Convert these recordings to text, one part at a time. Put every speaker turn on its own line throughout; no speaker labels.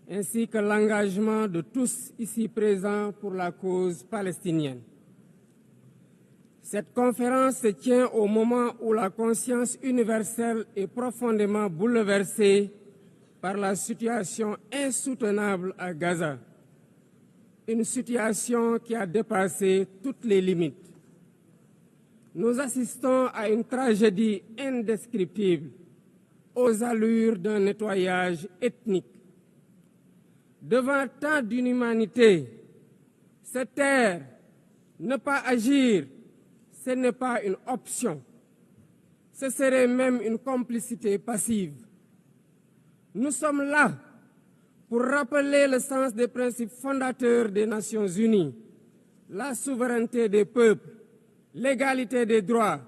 ainsi que l'engagement de tous ici présents pour la cause palestinienne. Cette conférence se tient au moment où la conscience universelle est profondément bouleversée par la situation insoutenable à Gaza, une situation qui a dépassé toutes les limites. Nous assistons à une tragédie indescriptible, aux allures d'un nettoyage ethnique. Devant tant d'inhumanité, se taire, ne pas agir, ce n'est pas une option. Ce serait même une complicité passive. Nous sommes là pour rappeler le sens des principes fondateurs des Nations Unies, la souveraineté des peuples, l'égalité des droits,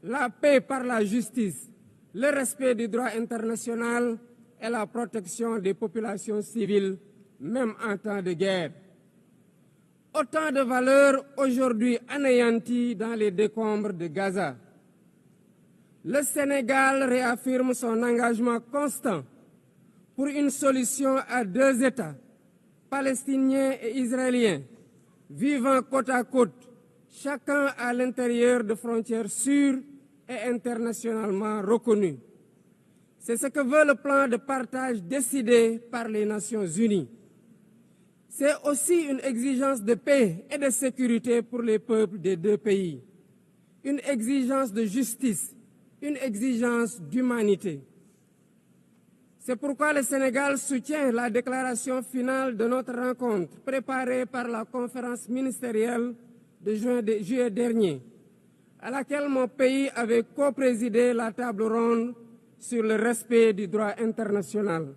la paix par la justice, le respect du droit international et la protection des populations civiles, même en temps de guerre. Autant de valeurs aujourd'hui anéanties dans les décombres de Gaza. Le Sénégal réaffirme son engagement constant pour une solution à deux États, palestiniens et israéliens, vivant côte à côte, chacun à l'intérieur de frontières sûres et internationalement reconnues. C'est ce que veut le plan de partage décidé par les Nations Unies. C'est aussi une exigence de paix et de sécurité pour les peuples des deux pays, une exigence de justice, une exigence d'humanité. C'est pourquoi le Sénégal soutient la déclaration finale de notre rencontre préparée par la conférence ministérielle de juillet dernier, à laquelle mon pays avait coprésidé la table ronde sur le respect du droit international.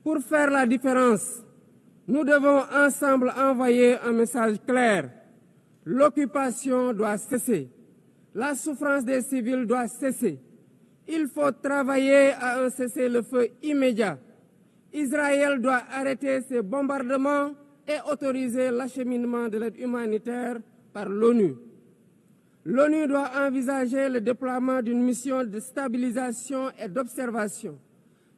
Pour faire la différence, nous devons ensemble envoyer un message clair. L'occupation doit cesser. La souffrance des civils doit cesser. Il faut travailler à un cessez-le-feu immédiat. Israël doit arrêter ses bombardements et autoriser l'acheminement de l'aide humanitaire par l'ONU. L'ONU doit envisager le déploiement d'une mission de stabilisation et d'observation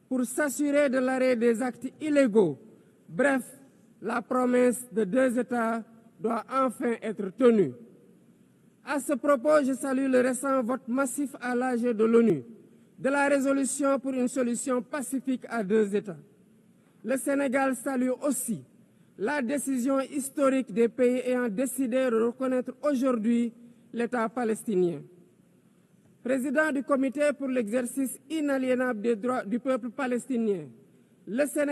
pour s'assurer de l'arrêt des actes illégaux. Bref, la promesse de deux États doit enfin être tenue. À ce propos, je salue le récent vote massif à l'AG de l'ONU de la résolution pour une solution pacifique à deux États. Le Sénégal salue aussi la décision historique des pays ayant décidé de reconnaître aujourd'hui l'État palestinien. Président du Comité pour l'exercice inaliénable des droits du peuple palestinien, le Sénégal